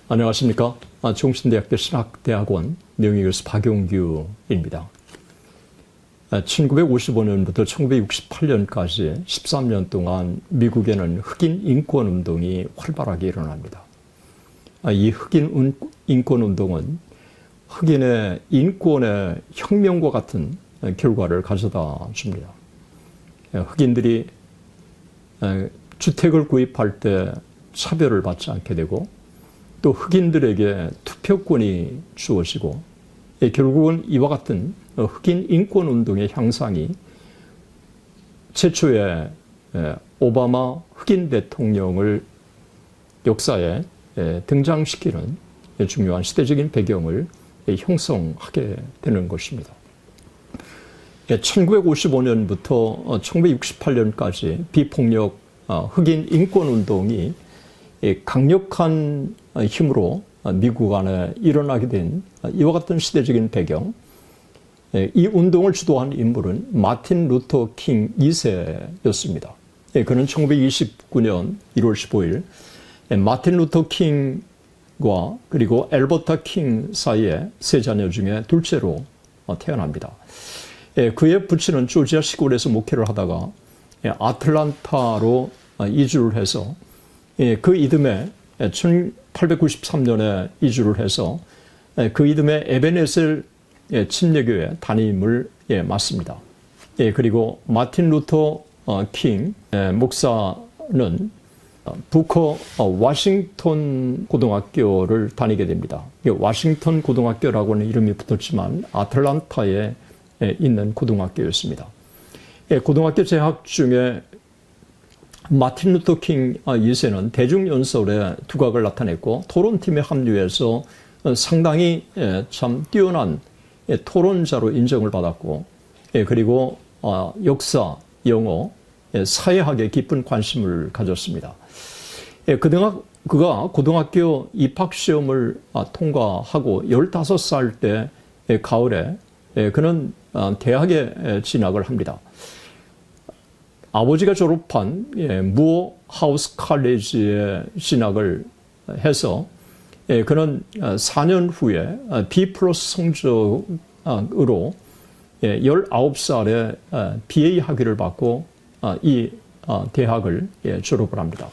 안녕하십니까. 중신대학교 신학대학원 명예교수 박용규입니다. 1955년부터 1968년까지 13년 동안 미국에는 흑인 인권운동이 활발하게 일어납니다. 이 흑인 인권운동은 흑인의 인권의 혁명과 같은 결과를 가져다 줍니다. 흑인들이 주택을 구입할 때 차별을 받지 않게 되고 또 흑인들에게 투표권이 주어지고 결국은 이와 같은 흑인 인권운동의 향상이 최초의 오바마 흑인 대통령을 역사에 등장시키는 중요한 시대적인 배경을 형성하게 되는 것입니다. 1955년부터 1968년까지 비폭력 흑인 인권운동이 강력한 힘으로 미국 안에 일어나게 된 이와 같은 시대적인 배경, 이 운동을 주도한 인물은 마틴 루터 킹 2세였습니다. 그는 1929년 1월 15일 마틴 루터 킹과 그리고 엘버타 킹 사이의 세 자녀 중에 둘째로 태어납니다. 그의 부친은 조지아 시골에서 목회를 하다가 아틀란타로 이주를 해서 그 이듬해 1893년에 이주를 해서 그 이듬해 에베네셀 침례교회 담임을 맡습니다. 그리고 마틴 루터 킹 목사는 부커 워싱턴 고등학교를 다니게 됩니다. 워싱턴 고등학교라고는 이름이 붙었지만 아틀란타에 있는 고등학교였습니다. 고등학교 재학 중에 마틴 루터 킹 2세는 대중연설에 두각을 나타냈고 토론팀에 합류해서 상당히 참 뛰어난 토론자로 인정을 받았고 그리고 역사, 영어, 사회학에 깊은 관심을 가졌습니다. 그가 고등학교 입학시험을 통과하고 15살 때 가을에 그는 대학에 진학을 합니다. 아버지가 졸업한 무어 하우스 칼리지에 진학을 해서 그는 4년 후에 B+ 성적으로 19살에 BA 학위를 받고 이 대학을 졸업을 합니다.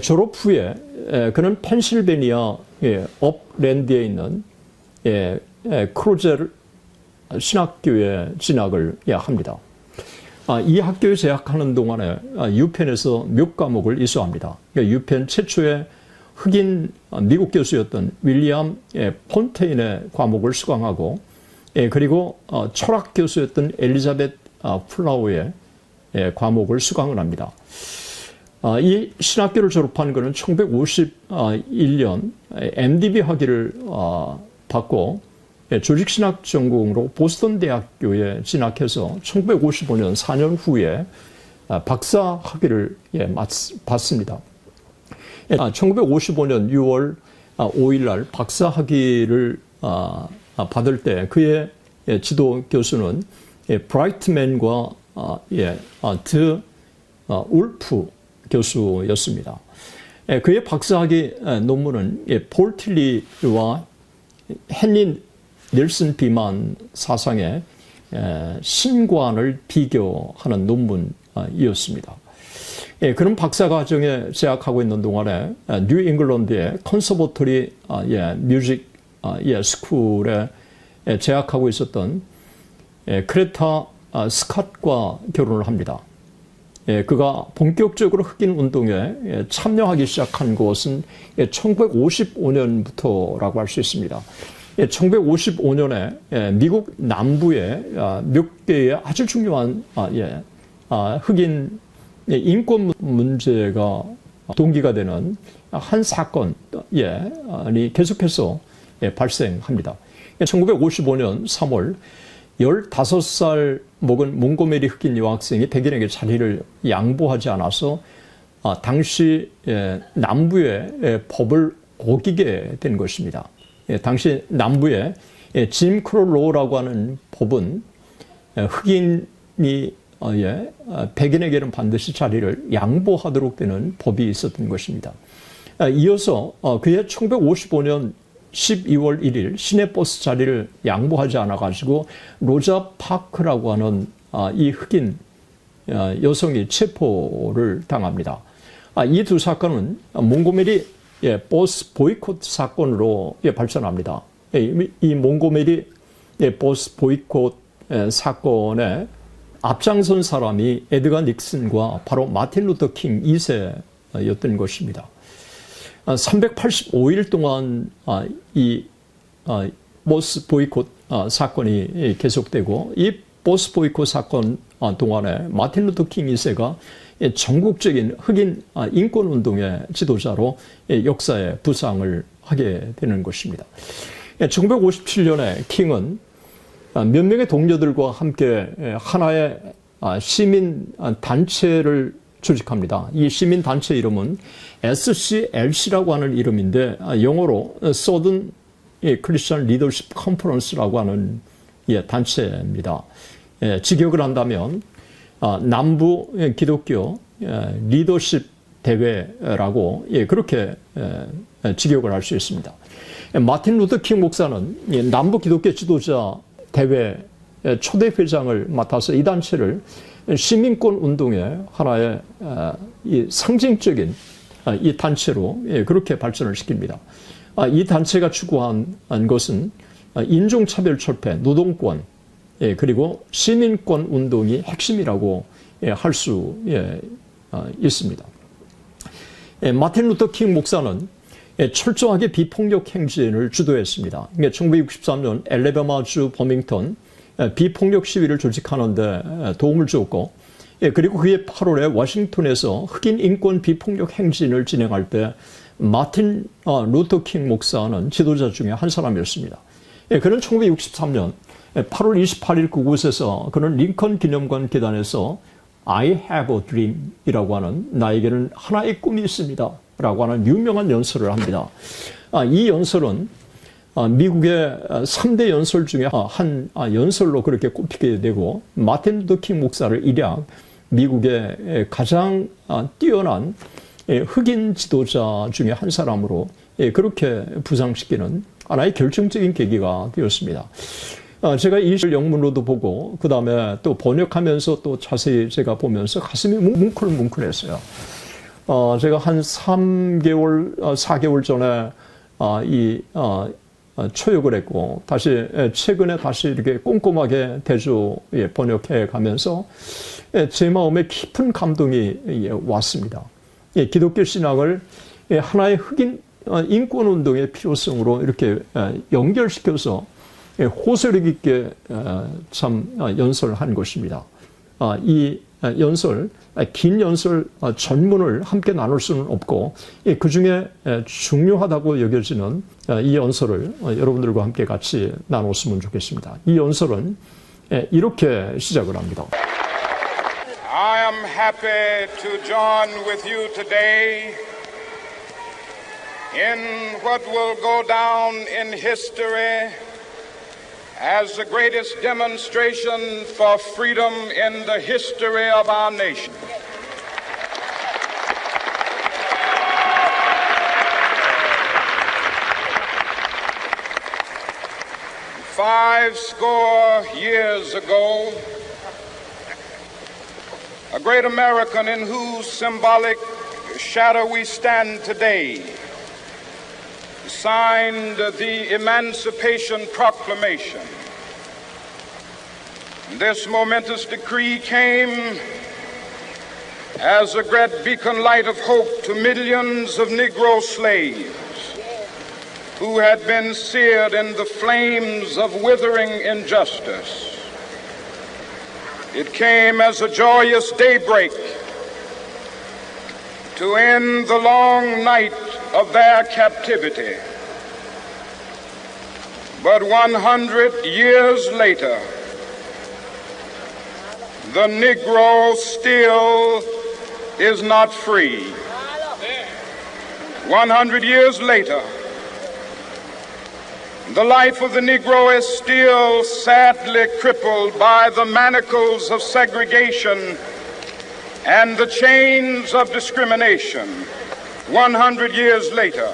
졸업 후에 그는 펜실베니아 업랜드에 있는 크루젤 신학교에 진학을 합니다. 이 학교에 재학하는 동안에 유펜에서 몇 과목을 이수합니다. 유펜 최초의 흑인 미국 교수였던 윌리엄 폰테인의 과목을 수강하고 그리고 철학 교수였던 엘리자벳 플라우의 과목을 수강을 합니다. 이 신학교를 졸업한 그는 1951년 MDB 학위를 받고 조직신학 전공으로 보스턴 대학교에 진학해서 1955년 4년 후에 박사 학위를 받습니다. 1955년 6월 5일 날 박사 학위를 받을 때 그의 지도 교수는 브라이트맨과 드 울프 교수였습니다. 그의 박사학위 논문은 폴 틸리와 헨리 닐슨 비만 사상의 신관을 비교하는 논문이었습니다. 그는 박사과정에 재학하고 있는 동안에 뉴 잉글랜드의 컨서버터리 뮤직 스쿨에 재학하고 있었던 크레타 스캇과 결혼을 합니다. 그가 본격적으로 흑인 운동에 참여하기 시작한 것은 1955년부터라고 할 수 있습니다. 1955년에 미국 남부의 몇 개의 아주 중요한 흑인 인권 문제가 동기가 되는 한 사건이 계속해서 발생합니다. 1955년 3월 15살 먹은 몽고메리 흑인 여학생이 백인에게 자리를 양보하지 않아서 당시 남부의 법을 어기게 된 것입니다. 당시 남부의 짐 크로 로우라고 하는 법은 흑인이 백인에게는 반드시 자리를 양보하도록 되는 법이 있었던 것입니다. 이어서 그해 1955년 12월 1일 시내버스 자리를 양보하지 않아가지고 로자 파크라고 하는 이 흑인 여성이 체포를 당합니다. 이 두 사건은 몽고메리 버스 보이콧 사건으로 발전합니다. 이 몽고메리 버스 보이콧 사건에 앞장선 사람이 에드가 닉슨과 바로 마틴 루터 킹 2세였던 것입니다. 385일 동안 이 버스 보이콧 사건이 계속되고 이 버스 보이콧 사건 동안에 마틴 루터 킹 2세가 전국적인 흑인 인권운동의 지도자로 역사에 부상을 하게 되는 것입니다. 1957년에 킹은 몇 명의 동료들과 함께 하나의 시민 단체를 조직합니다. 이 시민 단체 이름은 SCLC라고 하는 이름인데 영어로 Southern Christian Leadership Conference라고 하는 단체입니다. 직역을 한다면 남부 기독교 리더십 대회라고 그렇게 직역을 할 수 있습니다. 마틴 루터 킹 목사는 남부 기독교 지도자 대회 초대 회장을 맡아서 이 단체를 시민권 운동의 하나의 이 상징적인 이 단체로 그렇게 발전을 시킵니다. 이 단체가 추구한 것은 인종차별 철폐, 노동권, 그리고 시민권 운동이 핵심이라고 할 수 있습니다. 마틴 루터 킹 목사는 철저하게 비폭력 행진을 주도했습니다. 1963년 엘레베마주 버밍턴 비폭력 시위를 조직하는데 도움을 주었고, 그리고 그해 8월에 워싱턴에서 흑인 인권 비폭력 행진을 진행할 때 마틴 루터 킹 목사는 지도자 중에 한 사람이었습니다. 그는 1963년 8월 28일 그곳에서 그는 링컨 기념관 계단에서 I have a dream 이라고 하는 나에게는 하나의 꿈이 있습니다 라고 하는 유명한 연설을 합니다. 이 연설은 미국의 3대 연설 중에 한 연설로 그렇게 꼽히게 되고 마틴 루터 킹 목사를 일약 미국의 가장 뛰어난 흑인 지도자 중에 한 사람으로 그렇게 부상시키는 하나의 결정적인 계기가 되었습니다. 제가 이 영문으로도 보고 그 다음에 또 번역하면서 또 자세히 제가 보면서 가슴이 뭉클뭉클했어요. 제가 한 3개월, 4개월 전에 초역을 했고 다시 최근에 다시 이렇게 꼼꼼하게 대조에 번역해 가면서 제 마음에 깊은 감동이 왔습니다. 기독교 신앙을 하나의 흑인 인권운동의 필요성으로 이렇게 연결시켜서 호소력 있게 참 연설한 것입니다. 이 연설, 긴 연설 전문을 함께 나눌 수는 없고 그 중에 중요하다고 여겨지는 이 연설을 여러분들과 함께 같이 나눴으면 좋겠습니다. 이 연설은 이렇게 시작을 합니다. I am happy to join with you today in what will go down in history as the greatest demonstration for freedom in the history of our nation. Five score years ago, a great American in whose symbolic shadow we stand today signed the Emancipation Proclamation. This momentous decree came as a great beacon light of hope to millions of Negro slaves who had been seared in the flames of withering injustice. It came as a joyous daybreak to end the long night of their captivity. But 100 years later, the Negro still is not free. 100 years later, the life of the Negro is still sadly crippled by the manacles of segregation and the chains of discrimination. 100 years later,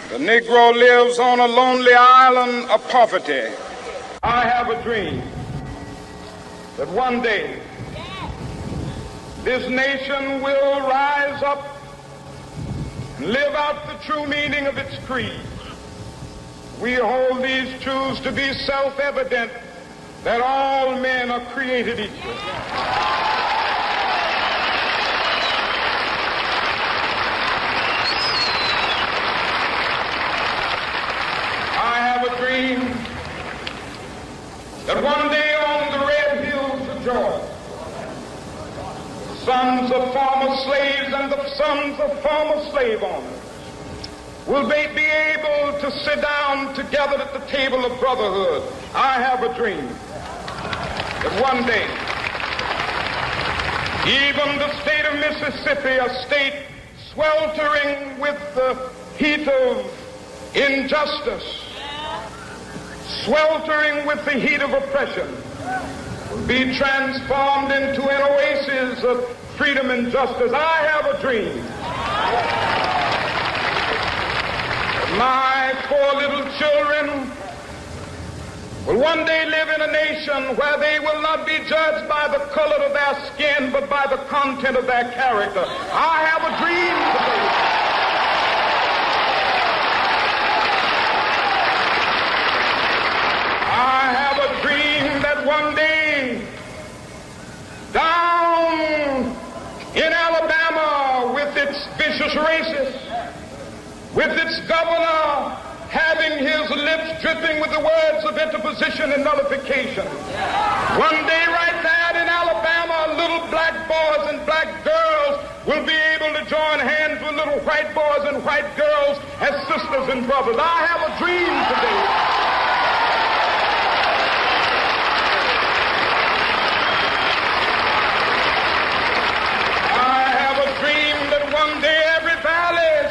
the Negro lives on a lonely island of poverty. I have a dream that one day this nation will rise up and live out the true meaning of its creed. We hold these truths to be self-evident, that all men are created equal. I have a dream that one day on the red hills of Georgia, sons of former slaves and the sons of former slave owners will they be able to sit down together at the table of brotherhood. I have a dream that one day, even the state of Mississippi, a state sweltering with the heat of injustice, sweltering with the heat of oppression, will be transformed into an oasis of freedom and justice. I have a dream. My 4 little children will one day live in a nation where they will not be judged by the color of their skin, but by the content of their character. I have a dream today. I have a dream that one day, down in Alabama, with its vicious racists, with its governor having his lips dripping with the words of interposition and nullification. One day right there in Alabama, little black boys and black girls will be able to join hands with little white boys and white girls as sisters and brothers. I have a dream today.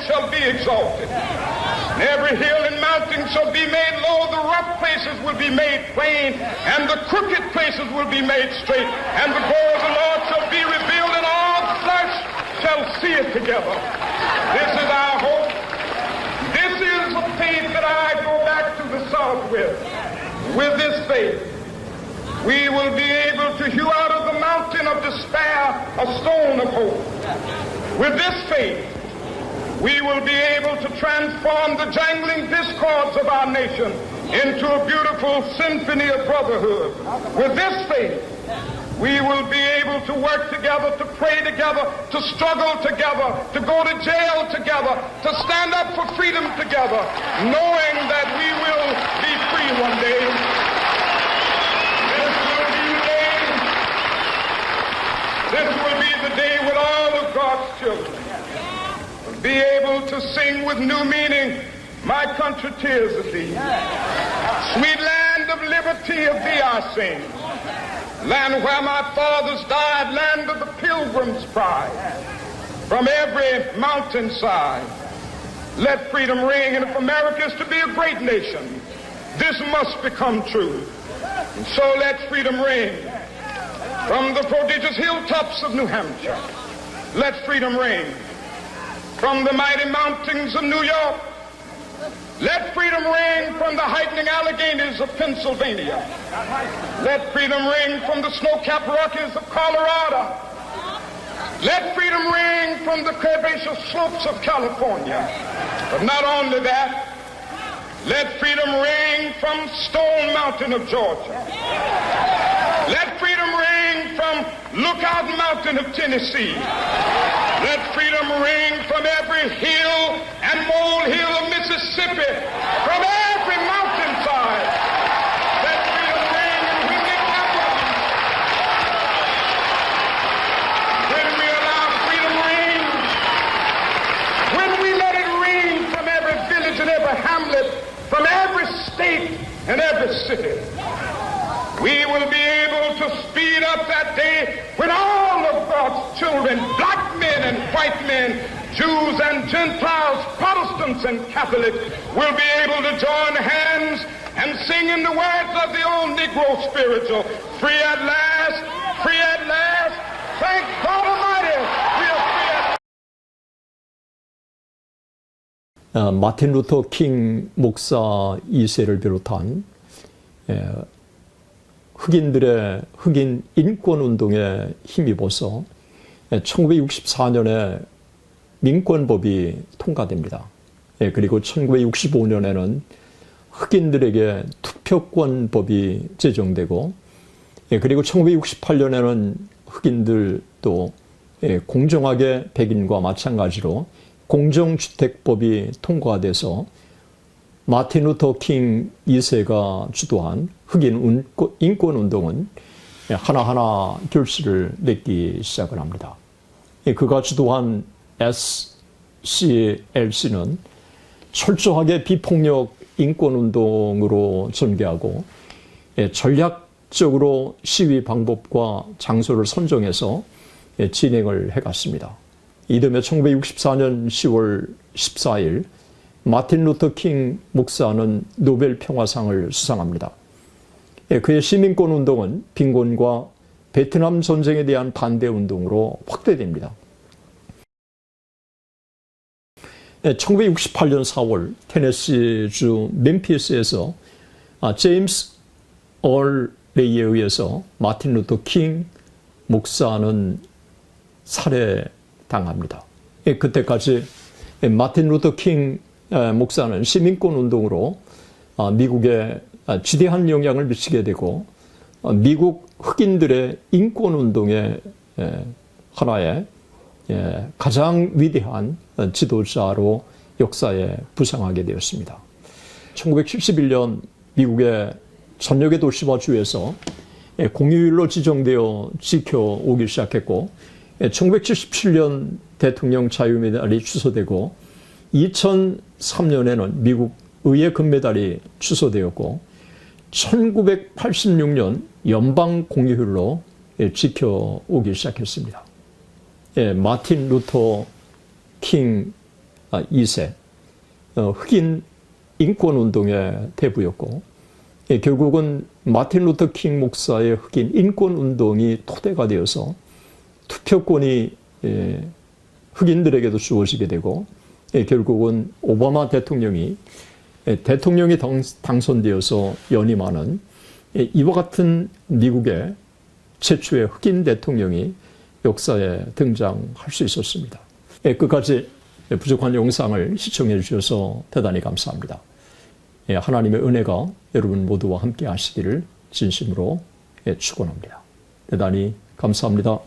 Shall be exalted. And every hill and mountain shall be made low. The rough places will be made plain, and the crooked places will be made straight. And the glory of the Lord shall be revealed, and all flesh shall see it together. This is our hope. This is the faith that I go back to the South with. With this faith, we will be able to hew out of the mountain of despair a stone of hope. With this faith, we will be able to transform the jangling discords of our nation into a beautiful symphony of brotherhood. With this faith, we will be able to work together, to pray together, to struggle together, to go to jail together, to stand up for freedom together, knowing that we will be free one day. This will be the day when all of God's children be able to sing with new meaning, my country, tears of thee. Sweet land of liberty, of thee I sing. Land where my fathers died, land of the pilgrim's pride. From every mountainside, let freedom ring. And if America is to be a great nation, this must become true. And so let freedom ring. From the prodigious hilltops of New Hampshire, let freedom ring. From the mighty mountains of New York, let freedom ring. From the heightening Alleghenies of Pennsylvania, let freedom ring. From the snow-capped Rockies of Colorado, let freedom ring. From the curvaceous slopes of California. But not only that, let freedom ring from Stone Mountain of Georgia. Let freedom ring from Lookout Mountain of Tennessee. Let freedom ring from every hill and molehill of Mississippi, from every mountainside. Let freedom ring, and when they come on, when we allow freedom ring, when we let it ring from every village and every hamlet, from every state and every city, we will be able to speed up that day when all of God's children, black men and white men, Jews and Gentiles, Protestants and Catholics, will be able to join hands and sing in the words of the old Negro spiritual, free at last, free at last, thank God Almighty. 마틴 루터 킹 목사 2세를 비롯한 흑인 인권운동에 힘입어서 1964년에 민권법이 통과됩니다. 그리고 1965년에는 흑인들에게 투표권법이 제정되고, 그리고 1968년에는 흑인들도 공정하게 백인과 마찬가지로 공정주택법이 통과돼서 마틴 루터 킹 2세가 주도한 흑인 인권운동은 하나하나 결실을 맺기 시작을 합니다. 그가 주도한 SCLC는 철저하게 비폭력 인권운동으로 전개하고 전략적으로 시위 방법과 장소를 선정해서 진행을 해갔습니다. 이듬해 1964년 10월 14일 마틴 루터 킹 목사는 노벨 평화상을 수상합니다. 그의 시민권 운동은 빈곤과 베트남 전쟁에 대한 반대 운동으로 확대됩니다. 1968년 4월 테네시주 멤피스에서 제임스 얼레이에 의해서 마틴 루터 킹 목사는 살해당합니다. 그때까지 마틴 루터 킹 목사는 시민권 운동으로 미국에 지대한 영향을 미치게 되고 미국 흑인들의 인권 운동의 하나의 가장 위대한 지도자로 역사에 부상하게 되었습니다. 1971년 미국의 전역의 도시와 주에서 공휴일로 지정되어 지켜오기 시작했고 1977년 대통령 자유메달이 취소되고 2003년에는 미국 의회 금메달이 취소되었고 1986년 연방 공휴일로 지켜오기 시작했습니다. 마틴 루터 킹 2세 흑인 인권운동의 대부였고 결국은 마틴 루터 킹 목사의 흑인 인권운동이 토대가 되어서 투표권이 흑인들에게도 주어지게 되고 결국은 오바마 대통령이 당선되어서 연임하는 이와 같은 미국의 최초의 흑인 대통령이 역사에 등장할 수 있었습니다. 끝까지 부족한 영상을 시청해 주셔서 대단히 감사합니다. 하나님의 은혜가 여러분 모두와 함께 하시기를 진심으로 축원합니다. 대단히 감사합니다.